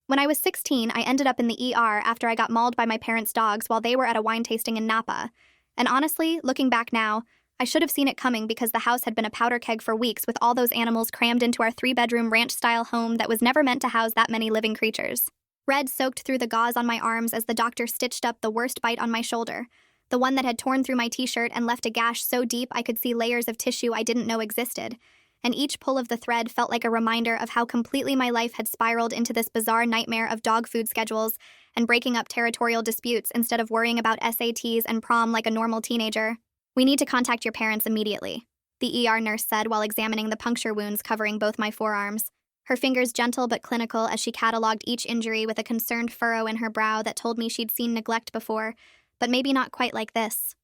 When I was 16, I ended up in the ER after I got mauled by my parents' dogs while they were at a wine tasting in Napa. And honestly, looking back now, I should have seen it coming because the house had been a powder keg for weeks with all those animals crammed into our 3-bedroom ranch-style home that was never meant to house that many living creatures. Red soaked through the gauze on my arms as the doctor stitched up the worst bite on my shoulder, the one that had torn through my t-shirt and left a gash so deep I could see layers of tissue I didn't know existed. And each pull of the thread felt like a reminder of how completely my life had spiraled into this bizarre nightmare of dog food schedules and breaking up territorial disputes instead of worrying about SATs and prom like a normal teenager. "We need to contact your parents immediately," the ER nurse said while examining the puncture wounds covering both my forearms, her fingers gentle but clinical as she cataloged each injury with a concerned furrow in her brow that told me she'd seen neglect before, but maybe not quite like this.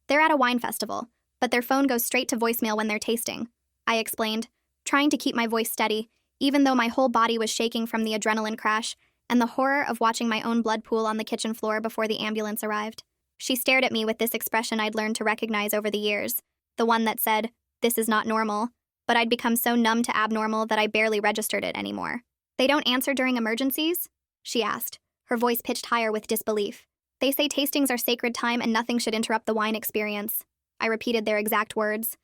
"They're at a wine festival, but their phone goes straight to voicemail when they're tasting," I explained, trying to keep my voice steady, even though my whole body was shaking from the adrenaline crash and the horror of watching my own blood pool on the kitchen floor before the ambulance arrived. She stared at me with this expression I'd learned to recognize over the years, the one that said, "This is not normal," but I'd become so numb to abnormal that I barely registered it anymore. "They don't answer during emergencies?" she asked, her voice pitched higher with disbelief. "They say tastings are sacred time and nothing should interrupt the wine experience." I repeated their exact words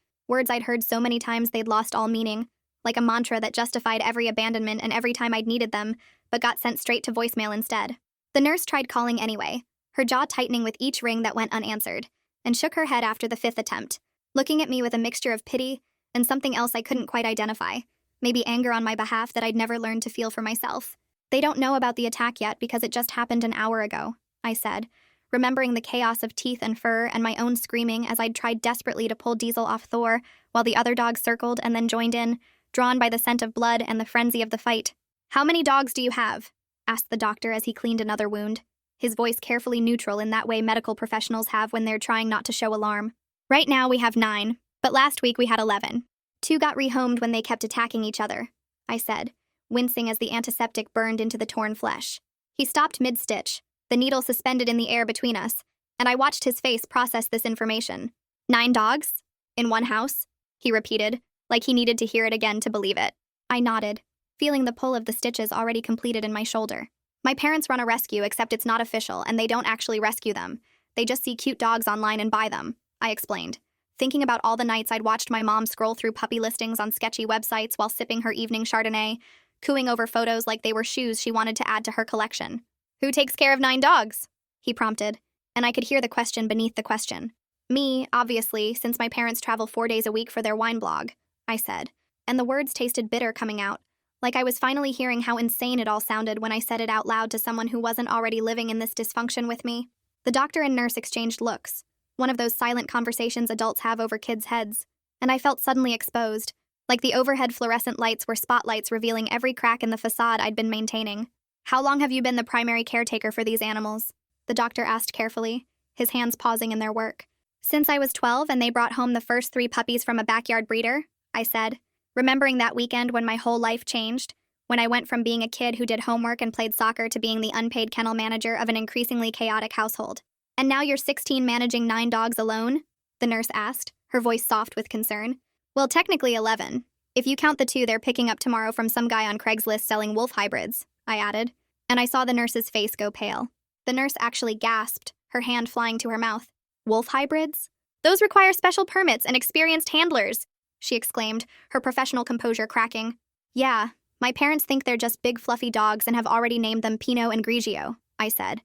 I'd heard so many times they'd lost all meaning, like a mantra that justified every abandonment and every time I'd needed them, but got sent straight to voicemail instead. The nurse tried calling anyway, her jaw tightening with each ring that went unanswered, and shook her head after the 5th attempt, looking at me with a mixture of pity and something else I couldn't quite identify, maybe anger on my behalf that I'd never learned to feel for myself. "They don't know about the attack yet because it just happened an hour ago," I said, remembering the chaos of teeth and fur and my own screaming as I'd tried desperately to pull Diesel off Thor while the other dogs circled and then joined in, drawn by the scent of blood and the frenzy of the fight. "How many dogs do you have?" asked the doctor as he cleaned another wound, his voice carefully neutral in that way medical professionals have when they're trying not to show alarm. "Right now we have 9, but last week we had 11. 2 got rehomed when they kept attacking each other," I said, wincing as the antiseptic burned into the torn flesh. He stopped mid-stitch, the needle suspended in the air between us, and I watched his face process this information. "9 dogs? In one house?" he repeated, like he needed to hear it again to believe it. I nodded, feeling the pull of the stitches already completed in my shoulder. "My parents run a rescue, except it's not official, and they don't actually rescue them. They just see cute dogs online and buy them," I explained, thinking about all the nights I'd watched my mom scroll through puppy listings on sketchy websites while sipping her evening Chardonnay, cooing over photos like they were shoes she wanted to add to her collection. "Who takes care of 9 dogs?" he prompted, and I could hear the question beneath the question. "Me, obviously, since my parents travel 4 days a week for their wine blog," I said, and the words tasted bitter coming out, like I was finally hearing how insane it all sounded when I said it out loud to someone who wasn't already living in this dysfunction with me. The doctor and nurse exchanged looks, one of those silent conversations adults have over kids' heads, and I felt suddenly exposed, like the overhead fluorescent lights were spotlights revealing every crack in the facade I'd been maintaining. "How long have you been the primary caretaker for these animals?" the doctor asked carefully, his hands pausing in their work. "Since I was 12 and they brought home the first 3 puppies from a backyard breeder," I said, remembering that weekend when my whole life changed, when I went from being a kid who did homework and played soccer to being the unpaid kennel manager of an increasingly chaotic household. "And now you're 16 managing 9 dogs alone?" the nurse asked, her voice soft with concern. "Well, technically 11, if you count the 2 they're picking up tomorrow from some guy on Craigslist selling wolf hybrids," I added, and I saw the nurse's face go pale. The nurse actually gasped, her hand flying to her mouth. "Wolf hybrids? Those require special permits and experienced handlers," she exclaimed, her professional composure cracking. "Yeah, my parents think they're just big fluffy dogs and have already named them Pinot and Grigio," I said,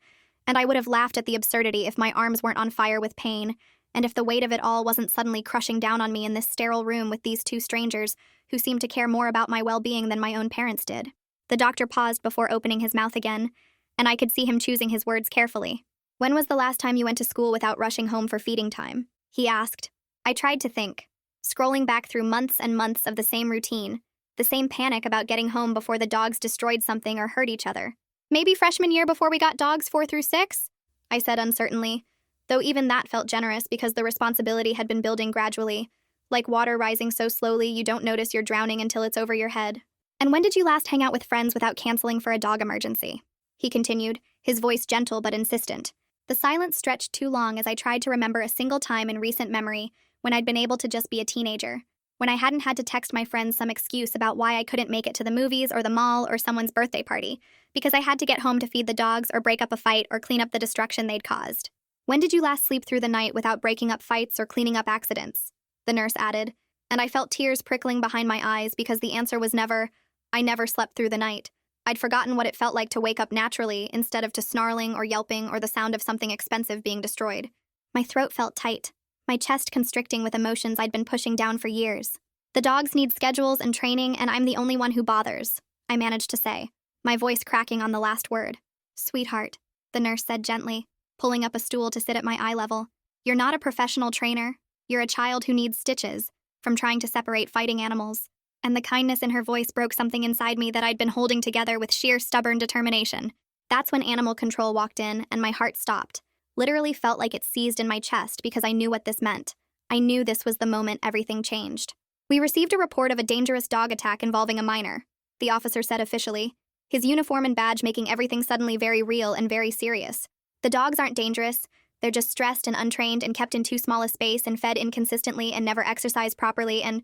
and I would have laughed at the absurdity if my arms weren't on fire with pain, and if the weight of it all wasn't suddenly crushing down on me in this sterile room with these 2 strangers who seemed to care more about my well-being than my own parents did. The doctor paused before opening his mouth again, and I could see him choosing his words carefully. "When was the last time you went to school without rushing home for feeding time?" he asked. I tried to think, scrolling back through months and months of the same routine, the same panic about getting home before the dogs destroyed something or hurt each other. "Maybe freshman year before we got dogs 4 through 6? I said uncertainly, though even that felt generous because the responsibility had been building gradually, like water rising so slowly you don't notice you're drowning until it's over your head. "And when did you last hang out with friends without canceling for a dog emergency?" he continued, his voice gentle but insistent. The silence stretched too long as I tried to remember a single time in recent memory when I'd been able to just be a teenager, when I hadn't had to text my friends some excuse about why I couldn't make it to the movies or the mall or someone's birthday party, because I had to get home to feed the dogs or break up a fight or clean up the destruction they'd caused. When did you last sleep through the night without breaking up fights or cleaning up accidents? The nurse added, and I felt tears prickling behind my eyes because the answer was never. I never slept through the night. I'd forgotten what it felt like to wake up naturally instead of to snarling or yelping or the sound of something expensive being destroyed. My throat felt tight, my chest constricting with emotions I'd been pushing down for years. The dogs need schedules and training, and I'm the only one who bothers, I managed to say, my voice cracking on the last word. Sweetheart, the nurse said gently, pulling up a stool to sit at my eye level. You're not a professional trainer. You're a child who needs stitches from trying to separate fighting animals. And the kindness in her voice broke something inside me that I'd been holding together with sheer stubborn determination. That's when animal control walked in and my heart stopped. Literally felt like it seized in my chest because I knew what this meant. I knew this was the moment everything changed. We received a report of a dangerous dog attack involving a minor, the officer said officially, his uniform and badge making everything suddenly very real and very serious. The dogs aren't dangerous. They're just stressed and untrained and kept in too small a space and fed inconsistently and never exercised properly, and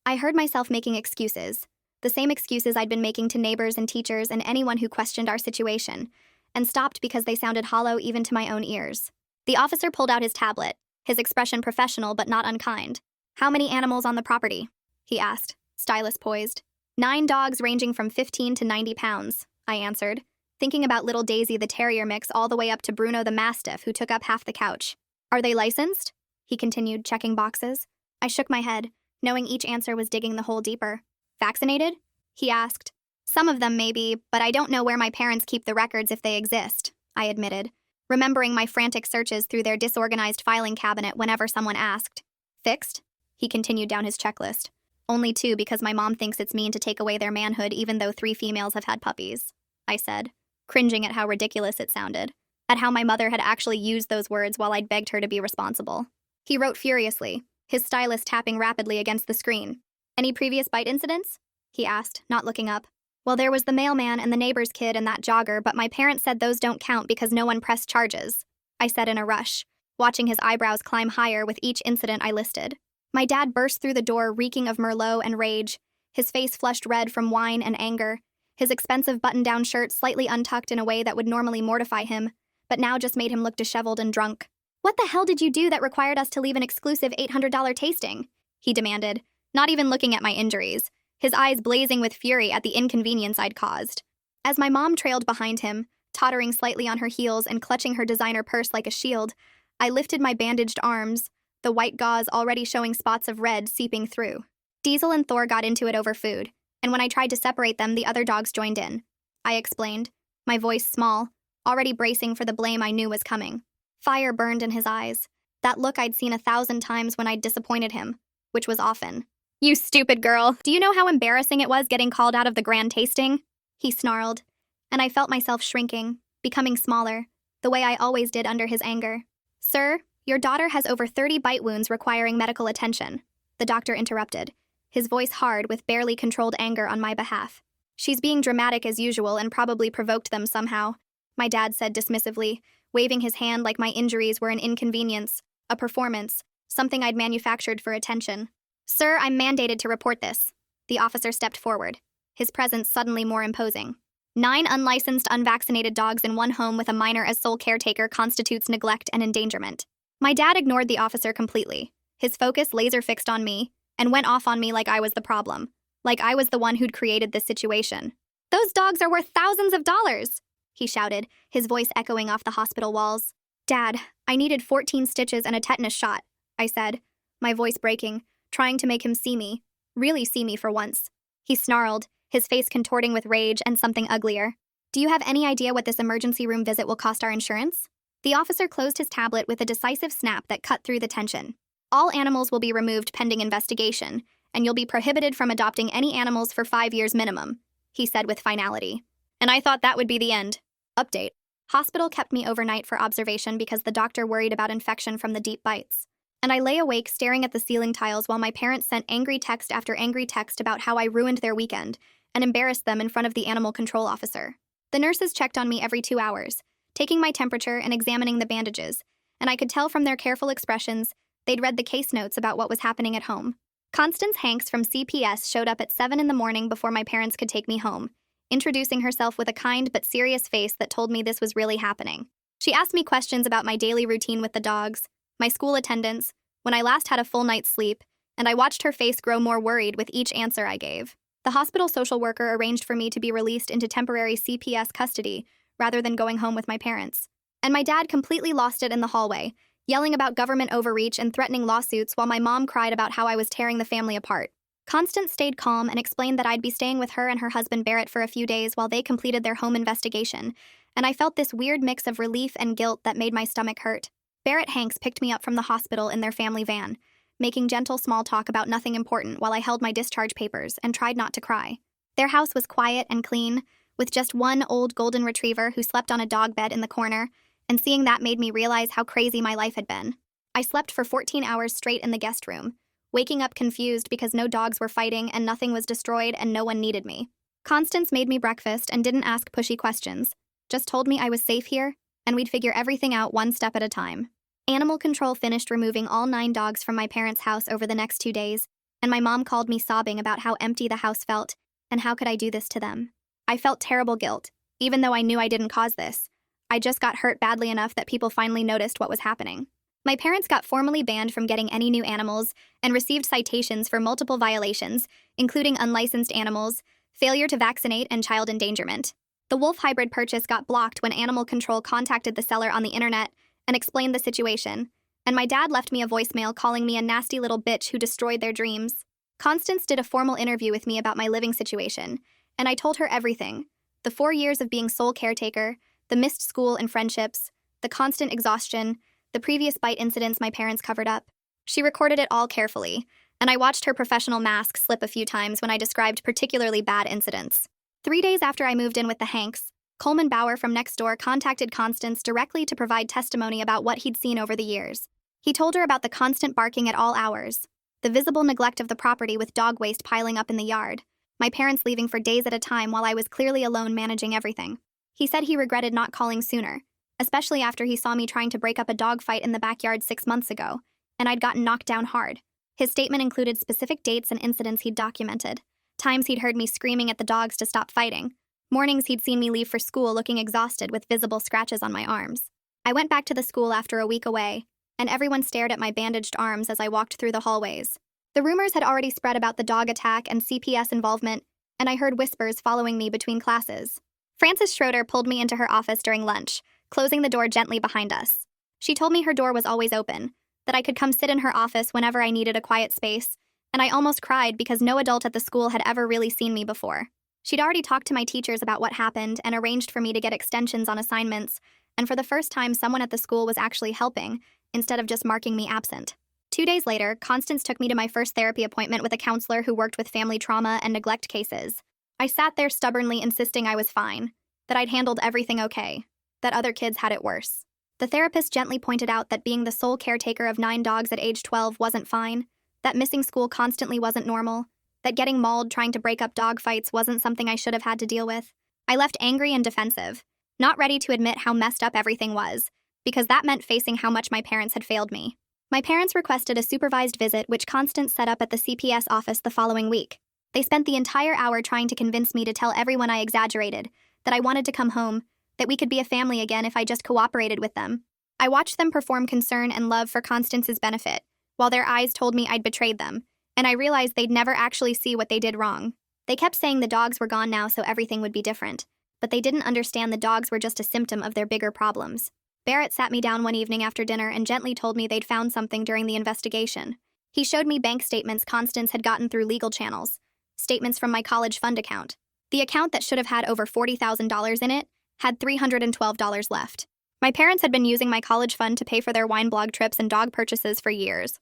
I heard myself making excuses, the same excuses I'd been making to neighbors and teachers and anyone who questioned our situation, and stopped because they sounded hollow even to my own ears. The officer pulled out his tablet, his expression professional but not unkind. How many animals on the property? He asked, stylus poised. 9 dogs ranging from 15 to 90 pounds, I answered, thinking about little Daisy the terrier mix all the way up to Bruno the mastiff who took up half the couch. Are they licensed? He continued, checking boxes. I shook my head, knowing each answer was digging the hole deeper. Vaccinated? He asked. Some of them maybe, but I don't know where my parents keep the records if they exist, I admitted, remembering my frantic searches through their disorganized filing cabinet whenever someone asked. Fixed? He continued down his checklist. Only 2 because my mom thinks it's mean to take away their manhood even though 3 females have had puppies, I said, cringing at how ridiculous it sounded, at how my mother had actually used those words while I'd begged her to be responsible. He wrote furiously, his stylus tapping rapidly against the screen. Any previous bite incidents? He asked, not looking up. Well, there was the mailman and the neighbor's kid and that jogger, but my parents said those don't count because no one pressed charges, I said in a rush, watching his eyebrows climb higher with each incident I listed. My dad burst through the door reeking of Merlot and rage, his face flushed red from wine and anger, his expensive button-down shirt slightly untucked in a way that would normally mortify him, but now just made him look disheveled and drunk. What the hell did you do that required us to leave an exclusive $800 tasting? He demanded, not even looking at my injuries, his eyes blazing with fury at the inconvenience I'd caused. As my mom trailed behind him, tottering slightly on her heels and clutching her designer purse like a shield, I lifted my bandaged arms, the white gauze already showing spots of red seeping through. Diesel and Thor got into it over food, and when I tried to separate them, the other dogs joined in. I explained, my voice small, already bracing for the blame I knew was coming. Fire burned in his eyes, that look I'd seen 1,000 times when I'd disappointed him, which was often. You stupid girl, do you know how embarrassing it was getting called out of the grand tasting? He snarled, and I felt myself shrinking, becoming smaller, the way I always did under his anger. Sir, your daughter has over 30 bite wounds requiring medical attention, the doctor interrupted, his voice hard with barely controlled anger on my behalf. She's being dramatic as usual and probably provoked them somehow, my dad said dismissively, waving his hand like my injuries were an inconvenience, a performance, something I'd manufactured for attention. Sir, I'm mandated to report this. The officer stepped forward, his presence suddenly more imposing. 9 unlicensed, unvaccinated dogs in one home with a minor as sole caretaker constitutes neglect and endangerment. My dad ignored the officer completely, his focus laser-fixed on me, and went off on me like I was the problem, like I was the one who'd created this situation. Those dogs are worth thousands of dollars, he shouted, his voice echoing off the hospital walls. Dad, I needed 14 stitches and a tetanus shot, I said, my voice breaking, trying to make him see me, really see me for once. He snarled, his face contorting with rage and something uglier. Do you have any idea what this emergency room visit will cost our insurance? The officer closed his tablet with a decisive snap that cut through the tension. All animals will be removed pending investigation, and you'll be prohibited from adopting any animals for 5 years minimum, he said with finality. And I thought that would be the end. Update. Hospital kept me overnight for observation because the doctor worried about infection from the deep bites. And I lay awake staring at the ceiling tiles while my parents sent angry text after angry text about how I ruined their weekend and embarrassed them in front of the animal control officer. The nurses checked on me every 2 hours, taking my temperature and examining the bandages, and I could tell from their careful expressions they'd read the case notes about what was happening at home. Constance Hanks from CPS showed up at 7 in the morning before my parents could take me home, introducing herself with a kind but serious face that told me this was really happening. She asked me questions about my daily routine with the dogs, my school attendance, when I last had a full night's sleep, and I watched her face grow more worried with each answer I gave. The hospital social worker arranged for me to be released into temporary CPS custody rather than going home with my parents. And my dad completely lost it in the hallway, yelling about government overreach and threatening lawsuits while my mom cried about how I was tearing the family apart. Constance stayed calm and explained that I'd be staying with her and her husband Barrett for a few days while they completed their home investigation, and I felt this weird mix of relief and guilt that made my stomach hurt. Barrett Hanks picked me up from the hospital in their family van, making gentle small talk about nothing important while I held my discharge papers and tried not to cry. Their house was quiet and clean, with just one old golden retriever who slept on a dog bed in the corner, and seeing that made me realize how crazy my life had been. I slept for 14 hours straight in the guest room, waking up confused because no dogs were fighting and nothing was destroyed and no one needed me. Constance made me breakfast and didn't ask pushy questions, just told me I was safe here, and we'd figure everything out one step at a time. Animal control finished removing all 9 dogs from my parents' house over the next 2 days, and my mom called me sobbing about how empty the house felt and how could I do this to them. I felt terrible guilt, even though I knew I didn't cause this. I just got hurt badly enough that people finally noticed what was happening. My parents got formally banned from getting any new animals and received citations for multiple violations, including unlicensed animals, failure to vaccinate, and child endangerment. The wolf hybrid purchase got blocked when animal control contacted the seller on the internet and explained the situation, and my dad left me a voicemail calling me a nasty little bitch who destroyed their dreams. Constance did a formal interview with me about my living situation, and I told her everything: the 4 years of being sole caretaker, the missed school and friendships, the constant exhaustion, the previous bite incidents my parents covered up. She recorded it all carefully, and I watched her professional mask slip a few times when I described particularly bad incidents. 3 days after I moved in with the Hanks, Coleman Bauer from next door contacted Constance directly to provide testimony about what he'd seen over the years. He told her about the constant barking at all hours, the visible neglect of the property with dog waste piling up in the yard, my parents leaving for days at a time while I was clearly alone managing everything. He said he regretted not calling sooner, especially after he saw me trying to break up a dog fight in the backyard 6 months ago, and I'd gotten knocked down hard. His statement included specific dates and incidents he'd documented, times he'd heard me screaming at the dogs to stop fighting, mornings he'd seen me leave for school looking exhausted with visible scratches on my arms. I went back to the school after a week away, and everyone stared at my bandaged arms as I walked through the hallways. The rumors had already spread about the dog attack and CPS involvement, and I heard whispers following me between classes. Frances Schroeder pulled me into her office during lunch, closing the door gently behind us. She told me her door was always open, that I could come sit in her office whenever I needed a quiet space, and I almost cried because no adult at the school had ever really seen me before. She'd already talked to my teachers about what happened and arranged for me to get extensions on assignments, and for the first time someone at the school was actually helping, instead of just marking me absent. 2 days later, Constance took me to my first therapy appointment with a counselor who worked with family trauma and neglect cases. I sat there stubbornly insisting I was fine, that I'd handled everything okay, that other kids had it worse. The therapist gently pointed out that being the sole caretaker of 9 dogs at age 12 wasn't fine, that missing school constantly wasn't normal, that getting mauled trying to break up dog fights wasn't something I should have had to deal with. I left angry and defensive, not ready to admit how messed up everything was, because that meant facing how much my parents had failed me. My parents requested a supervised visit, which Constance set up at the CPS office the following week. They spent the entire hour trying to convince me to tell everyone I exaggerated, that I wanted to come home, that we could be a family again if I just cooperated with them. I watched them perform concern and love for Constance's benefit, while their eyes told me I'd betrayed them, and I realized they'd never actually see what they did wrong. They kept saying the dogs were gone now so everything would be different, but they didn't understand the dogs were just a symptom of their bigger problems. Barrett sat me down one evening after dinner and gently told me they'd found something during the investigation. He showed me bank statements Constance had gotten through legal channels, statements from my college fund account. The account that should have had over $40,000 in it had $312 left. My parents had been using my college fund to pay for their wine blog trips and dog purchases for years.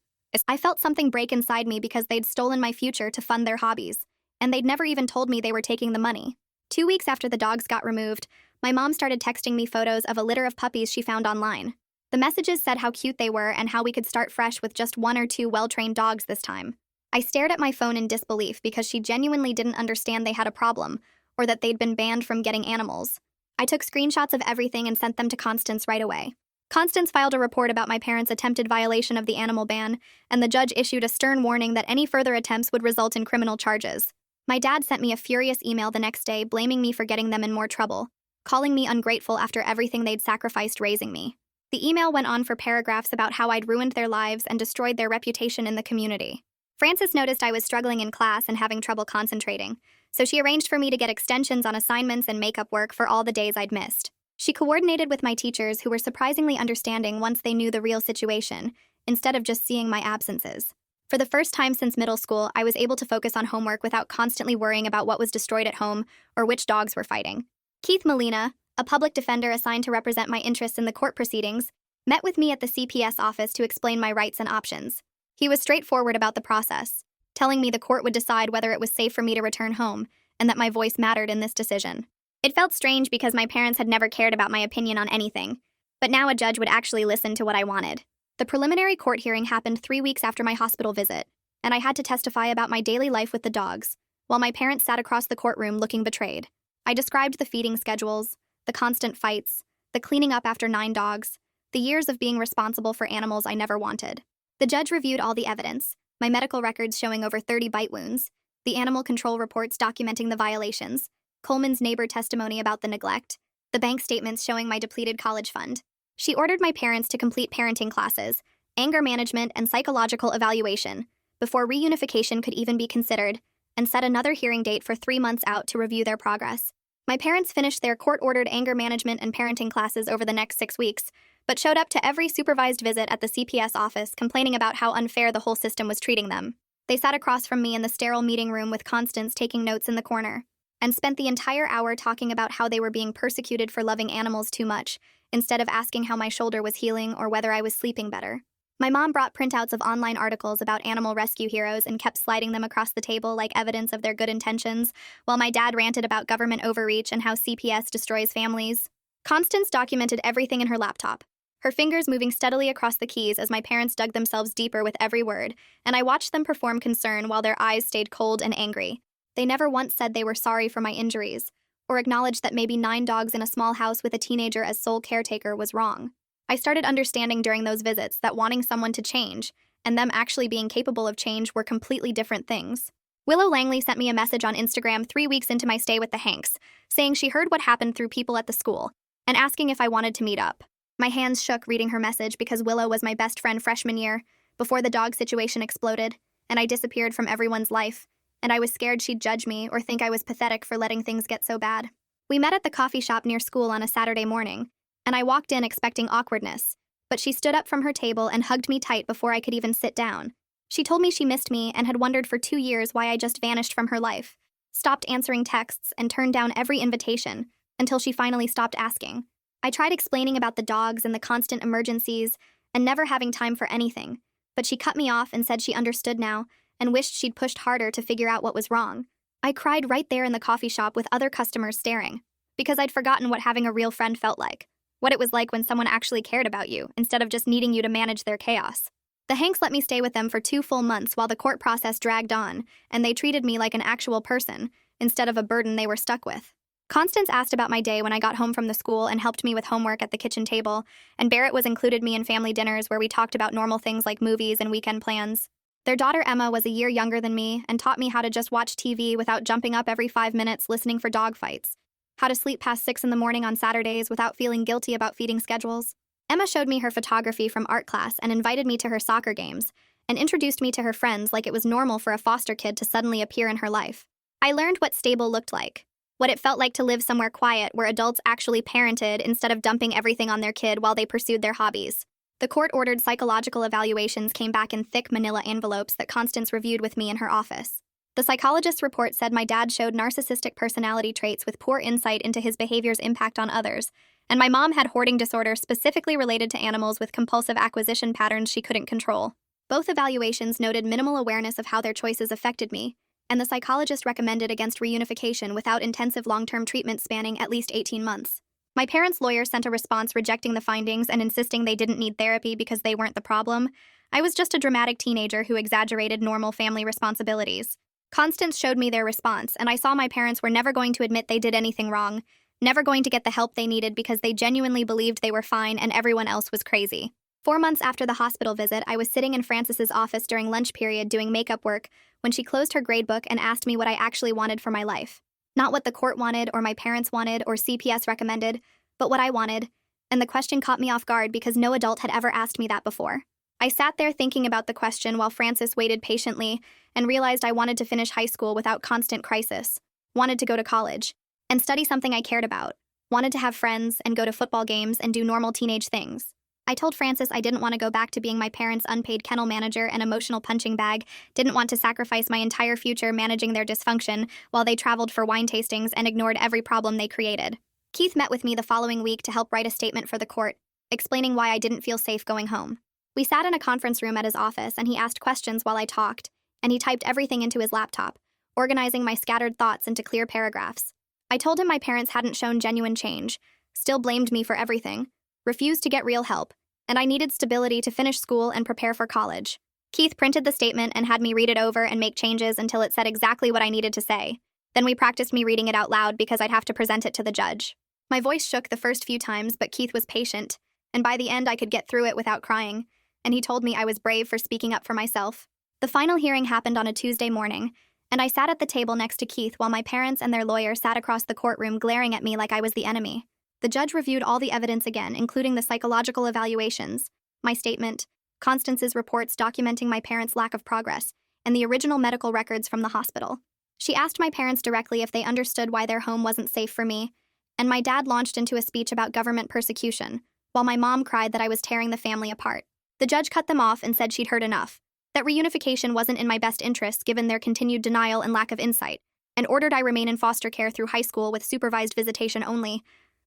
I felt something break inside me because they'd stolen my future to fund their hobbies, and they'd never even told me they were taking the money. 2 weeks after the dogs got removed, my mom started texting me photos of a litter of puppies she found online. The messages said how cute they were and how we could start fresh with just 1 or 2 well-trained dogs this time. I stared at my phone in disbelief because she genuinely didn't understand they had a problem, or that they'd been banned from getting animals. I took screenshots of everything and sent them to Constance right away. Constance filed a report about my parents' attempted violation of the animal ban, and the judge issued a stern warning that any further attempts would result in criminal charges. My dad sent me a furious email the next day blaming me for getting them in more trouble, calling me ungrateful after everything they'd sacrificed raising me. The email went on for paragraphs about how I'd ruined their lives and destroyed their reputation in the community. Frances noticed I was struggling in class and having trouble concentrating, so she arranged for me to get extensions on assignments and makeup work for all the days I'd missed. She coordinated with my teachers, who were surprisingly understanding once they knew the real situation, instead of just seeing my absences. For the first time since middle school, I was able to focus on homework without constantly worrying about what was destroyed at home or which dogs were fighting. Keith Molina, a public defender assigned to represent my interests in the court proceedings, met with me at the CPS office to explain my rights and options. He was straightforward about the process, telling me the court would decide whether it was safe for me to return home, and that my voice mattered in this decision. It felt strange because my parents had never cared about my opinion on anything, but now a judge would actually listen to what I wanted. The preliminary court hearing happened 3 weeks after my hospital visit, and I had to testify about my daily life with the dogs, while my parents sat across the courtroom looking betrayed. I described the feeding schedules, the constant fights, the cleaning up after 9 dogs, the years of being responsible for animals I never wanted. The judge reviewed all the evidence, my medical records showing over 30 bite wounds, the animal control reports documenting the violations, Coleman's neighbor testimony about the neglect, the bank statements showing my depleted college fund. She ordered my parents to complete parenting classes, anger management, and psychological evaluation before reunification could even be considered, and set another hearing date for 3 months out to review their progress. My parents finished their court-ordered anger management and parenting classes over the next 6 weeks, but showed up to every supervised visit at the CPS office complaining about how unfair the whole system was treating them. They sat across from me in the sterile meeting room with Constance taking notes in the corner, and spent the entire hour talking about how they were being persecuted for loving animals too much, instead of asking how my shoulder was healing or whether I was sleeping better. My mom brought printouts of online articles about animal rescue heroes and kept sliding them across the table like evidence of their good intentions, while my dad ranted about government overreach and how CPS destroys families. Constance documented everything in her laptop, her fingers moving steadily across the keys as my parents dug themselves deeper with every word, and I watched them perform concern while their eyes stayed cold and angry. They never once said they were sorry for my injuries, or acknowledged that maybe 9 dogs in a small house with a teenager as sole caretaker was wrong. I started understanding during those visits that wanting someone to change, and them actually being capable of change, were completely different things. Willow Langley sent me a message on Instagram 3 weeks into my stay with the Hanks, saying she heard what happened through people at the school, and asking if I wanted to meet up. My hands shook reading her message because Willow was my best friend freshman year, before the dog situation exploded, and I disappeared from everyone's life, and I was scared she'd judge me or think I was pathetic for letting things get so bad. We met at the coffee shop near school on a Saturday morning, and I walked in expecting awkwardness, but she stood up from her table and hugged me tight before I could even sit down. She told me she missed me and had wondered for 2 years why I just vanished from her life, stopped answering texts, and turned down every invitation, until she finally stopped asking. I tried explaining about the dogs and the constant emergencies, and never having time for anything, but she cut me off and said she understood now, and wished she'd pushed harder to figure out what was wrong. I cried right there in the coffee shop with other customers staring, because I'd forgotten what having a real friend felt like, what it was like when someone actually cared about you, instead of just needing you to manage their chaos. The Hanks let me stay with them for 2 full months while the court process dragged on, and they treated me like an actual person, instead of a burden they were stuck with. Constance asked about my day when I got home from the school and helped me with homework at the kitchen table, and Barrett was included me in family dinners where we talked about normal things like movies and weekend plans. Their daughter Emma was a year younger than me and taught me how to just watch TV without jumping up every 5 minutes listening for dog fights, how to sleep past 6 in the morning on Saturdays without feeling guilty about feeding schedules. Emma showed me her photography from art class and invited me to her soccer games, and introduced me to her friends like it was normal for a foster kid to suddenly appear in her life. I learned what stable looked like, what it felt like to live somewhere quiet where adults actually parented instead of dumping everything on their kid while they pursued their hobbies. The court-ordered psychological evaluations came back in thick manila envelopes that Constance reviewed with me in her office. The psychologist's report said my dad showed narcissistic personality traits with poor insight into his behavior's impact on others, and my mom had hoarding disorder specifically related to animals with compulsive acquisition patterns she couldn't control. Both evaluations noted minimal awareness of how their choices affected me, and the psychologist recommended against reunification without intensive long-term treatment spanning at least 18 months. My parents' lawyer sent a response rejecting the findings and insisting they didn't need therapy because they weren't the problem. I was just a dramatic teenager who exaggerated normal family responsibilities. Constance showed me their response, and I saw my parents were never going to admit they did anything wrong, never going to get the help they needed because they genuinely believed they were fine and everyone else was crazy. 4 months after the hospital visit, I was sitting in Frances's office during lunch period doing makeup work when she closed her gradebook and asked me what I actually wanted for my life. Not what the court wanted or my parents wanted or CPS recommended, but what I wanted. And the question caught me off guard because no adult had ever asked me that before. I sat there thinking about the question while Frances waited patiently and realized I wanted to finish high school without constant crisis, wanted to go to college, and study something I cared about, wanted to have friends and go to football games and do normal teenage things. I told Frances I didn't want to go back to being my parents' unpaid kennel manager and emotional punching bag, didn't want to sacrifice my entire future managing their dysfunction while they traveled for wine tastings and ignored every problem they created. Keith met with me the following week to help write a statement for the court, explaining why I didn't feel safe going home. We sat in a conference room at his office and he asked questions while I talked, and he typed everything into his laptop, organizing my scattered thoughts into clear paragraphs. I told him my parents hadn't shown genuine change, still blamed me for everything, refused to get real help, and I needed stability to finish school and prepare for college. Keith printed the statement and had me read it over and make changes until it said exactly what I needed to say. Then we practiced me reading it out loud because I'd have to present it to the judge. My voice shook the first few times, but Keith was patient, and by the end I could get through it without crying, and he told me I was brave for speaking up for myself. The final hearing happened on a Tuesday morning, and I sat at the table next to Keith while my parents and their lawyer sat across the courtroom glaring at me like I was the enemy. The judge reviewed all the evidence again, including the psychological evaluations, my statement, Constance's reports documenting my parents' lack of progress, and the original medical records from the hospital. She asked my parents directly if they understood why their home wasn't safe for me, and my dad launched into a speech about government persecution, while my mom cried that I was tearing the family apart. The judge cut them off and said she'd heard enough, that reunification wasn't in my best interests given their continued denial and lack of insight, and ordered I remain in foster care through high school with supervised visitation only.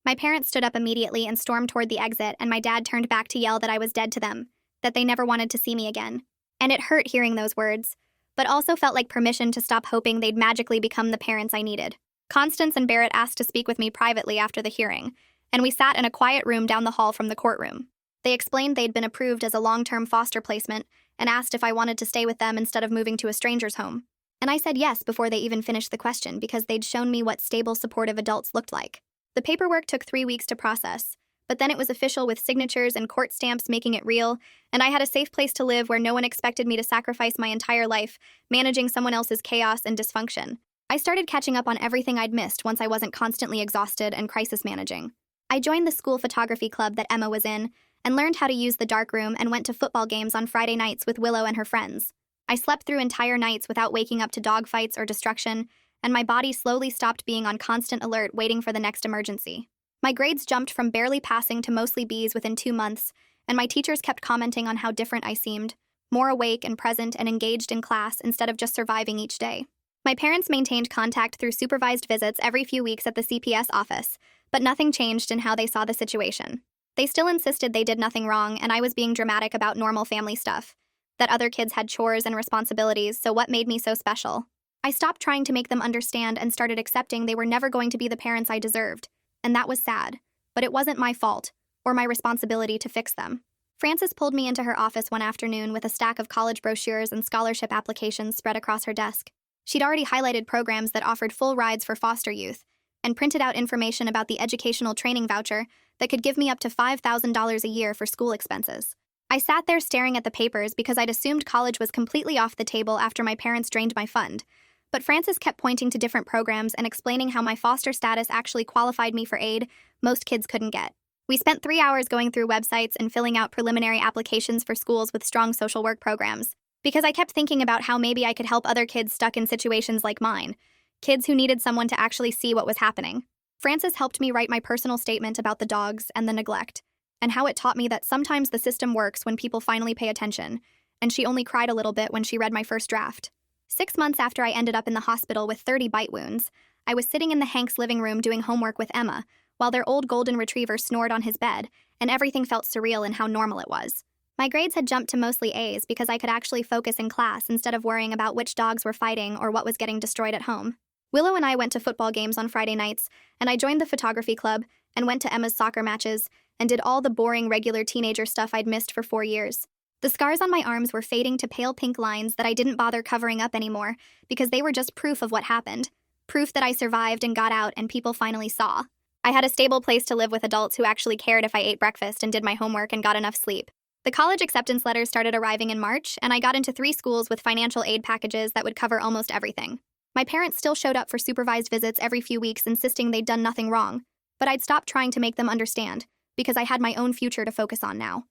My parents stood up immediately and stormed toward the exit, and my dad turned back to yell that I was dead to them, that they never wanted to see me again. And it hurt hearing those words, but also felt like permission to stop hoping they'd magically become the parents I needed. Constance and Barrett asked to speak with me privately after the hearing, and we sat in a quiet room down the hall from the courtroom. They explained they'd been approved as a long-term foster placement and asked if I wanted to stay with them instead of moving to a stranger's home. And I said yes before they even finished the question because they'd shown me what stable, supportive adults looked like. The paperwork took 3 weeks to process, but then it was official with signatures and court stamps making it real, and I had a safe place to live where no one expected me to sacrifice my entire life, managing someone else's chaos and dysfunction. I started catching up on everything I'd missed once I wasn't constantly exhausted and crisis managing. I joined the school photography club that Emma was in, and learned how to use the darkroom and went to football games on Friday nights with Willow and her friends. I slept through entire nights without waking up to dogfights or destruction, and my body slowly stopped being on constant alert waiting for the next emergency. My grades jumped from barely passing to mostly B's within 2 months, and my teachers kept commenting on how different I seemed, more awake and present and engaged in class instead of just surviving each day. My parents maintained contact through supervised visits every few weeks at the CPS office, but nothing changed in how they saw the situation. They still insisted they did nothing wrong and I was being dramatic about normal family stuff, that other kids had chores and responsibilities, so what made me so special? I stopped trying to make them understand and started accepting they were never going to be the parents I deserved, and that was sad, but it wasn't my fault, or my responsibility to fix them. Frances pulled me into her office one afternoon with a stack of college brochures and scholarship applications spread across her desk. She'd already highlighted programs that offered full rides for foster youth, and printed out information about the educational training voucher that could give me up to $5,000 a year for school expenses. I sat there staring at the papers because I'd assumed college was completely off the table after my parents drained my fund, but Frances kept pointing to different programs and explaining how my foster status actually qualified me for aid most kids couldn't get. We spent 3 hours going through websites and filling out preliminary applications for schools with strong social work programs, because I kept thinking about how maybe I could help other kids stuck in situations like mine, kids who needed someone to actually see what was happening. Frances helped me write my personal statement about the dogs and the neglect, and how it taught me that sometimes the system works when people finally pay attention, and she only cried a little bit when she read my first draft. 6 months after I ended up in the hospital with 30 bite wounds, I was sitting in the Hanks' living room doing homework with Emma, while their old golden retriever snored on his bed, and everything felt surreal in how normal it was. My grades had jumped to mostly A's because I could actually focus in class instead of worrying about which dogs were fighting or what was getting destroyed at home. Willow and I went to football games on Friday nights, and I joined the photography club and went to Emma's soccer matches and did all the boring regular teenager stuff I'd missed for 4 years. The scars on my arms were fading to pale pink lines that I didn't bother covering up anymore because they were just proof of what happened, proof that I survived and got out and people finally saw. I had a stable place to live with adults who actually cared if I ate breakfast and did my homework and got enough sleep. The college acceptance letters started arriving in March, and I got into 3 schools with financial aid packages that would cover almost everything. My parents still showed up for supervised visits every few weeks, insisting they'd done nothing wrong, but I'd stopped trying to make them understand, because I had my own future to focus on now.